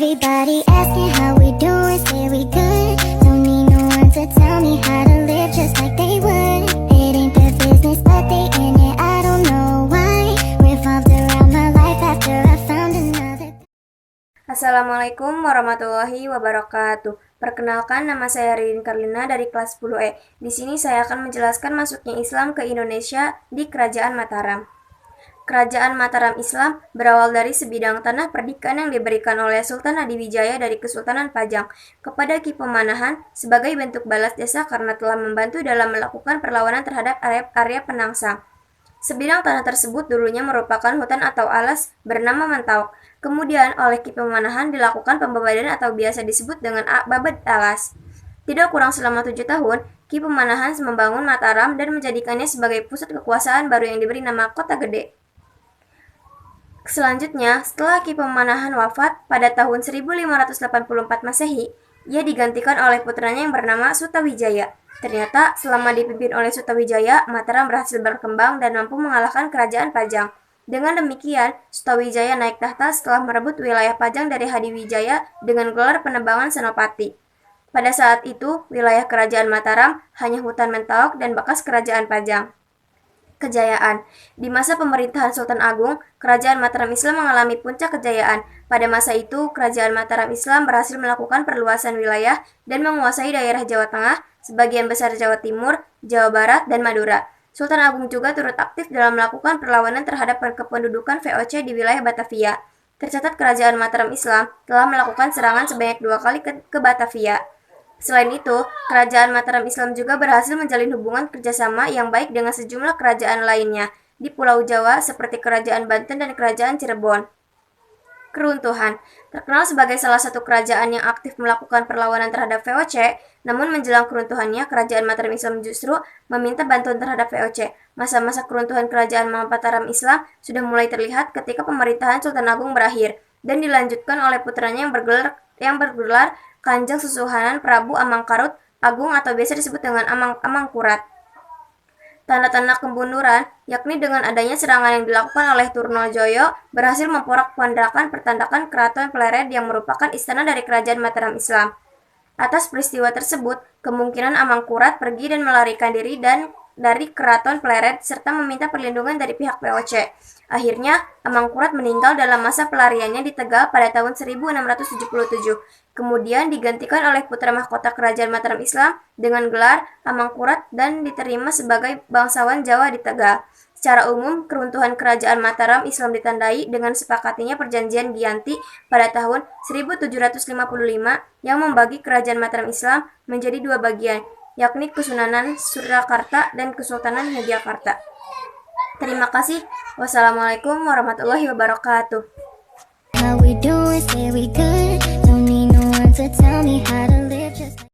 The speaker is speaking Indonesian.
Everybody asking how we doing, say we good. Don't need no one to tell me how to live just like they would. It ain't their business, but they in it, I don't know why. Revolved around my life after I found another. Assalamualaikum warahmatullahi wabarakatuh. Perkenalkan, nama saya Ririn Karlina dari kelas 10E. Di sini saya akan menjelaskan masuknya Islam ke Indonesia di Kerajaan Mataram. Kerajaan Mataram Islam berawal dari sebidang tanah perdikan yang diberikan oleh Sultan Hadiwijaya dari Kesultanan Pajang kepada Ki Pemanahan sebagai bentuk balas jasa karena telah membantu dalam melakukan perlawanan terhadap Arya Penangsang. Sebidang tanah tersebut dulunya merupakan hutan atau alas bernama Mantauk. Kemudian oleh Ki Pemanahan dilakukan pembebadan atau biasa disebut dengan Babad Alas. Tidak kurang selama 7 tahun, Ki Pemanahan membangun Mataram dan menjadikannya sebagai pusat kekuasaan baru yang diberi nama Kota Gede. Selanjutnya, setelah Ki Pemanahan wafat pada tahun 1584 Masehi, ia digantikan oleh putranya yang bernama Sutawijaya. Ternyata, selama dipimpin oleh Sutawijaya, Mataram berhasil berkembang dan mampu mengalahkan kerajaan Pajang. Dengan demikian, Sutawijaya naik tahta setelah merebut wilayah Pajang dari Hadiwijaya dengan gelar penebangan Senopati. Pada saat itu, wilayah kerajaan Mataram hanya hutan Mentaok dan bekas kerajaan Pajang. Kejayaan. Di masa pemerintahan Sultan Agung, Kerajaan Mataram Islam mengalami puncak kejayaan. Pada masa itu, Kerajaan Mataram Islam berhasil melakukan perluasan wilayah dan menguasai daerah Jawa Tengah, sebagian besar Jawa Timur, Jawa Barat, dan Madura. Sultan Agung juga turut aktif dalam melakukan perlawanan terhadap kependudukan VOC di wilayah Batavia. Tercatat Kerajaan Mataram Islam telah melakukan serangan sebanyak 2 kali ke Batavia. Selain itu, Kerajaan Mataram Islam juga berhasil menjalin hubungan kerjasama yang baik dengan sejumlah kerajaan lainnya di Pulau Jawa seperti Kerajaan Banten dan Kerajaan Cirebon. Keruntuhan. Terkenal sebagai salah satu kerajaan yang aktif melakukan perlawanan terhadap VOC, namun menjelang keruntuhannya, Kerajaan Mataram Islam justru meminta bantuan terhadap VOC. Masa-masa keruntuhan Kerajaan Mataram Islam sudah mulai terlihat ketika pemerintahan Sultan Agung berakhir dan dilanjutkan oleh putranya yang bergelar Kanjeng Susuhunan Prabu Amangkarut Agung atau biasa disebut dengan Amangkurat. Tanda-tanda kemunduran, yakni dengan adanya serangan yang dilakukan oleh Trunojoyo, berhasil memporak-pondakan pertandakan Keraton Plered yang merupakan istana dari Kerajaan Mataram Islam. Atas peristiwa tersebut, kemungkinan Amangkurat pergi dan melarikan diri dari Keraton Plered serta meminta perlindungan dari pihak VOC. Akhirnya, Amangkurat meninggal dalam masa pelariannya di Tegal pada tahun 1677. Kemudian digantikan oleh putra mahkota Kerajaan Mataram Islam dengan gelar Amangkurat dan diterima sebagai bangsawan Jawa di Tegal. Secara umum, keruntuhan Kerajaan Mataram Islam ditandai dengan sepakatinya Perjanjian Giyanti pada tahun 1755 yang membagi Kerajaan Mataram Islam menjadi 2 bagian, yakni Kesunanan Surakarta dan Kesultanan Yogyakarta. Terima kasih. Wassalamualaikum warahmatullahi wabarakatuh. How we doing, say we good. Don't need no one to tell me how to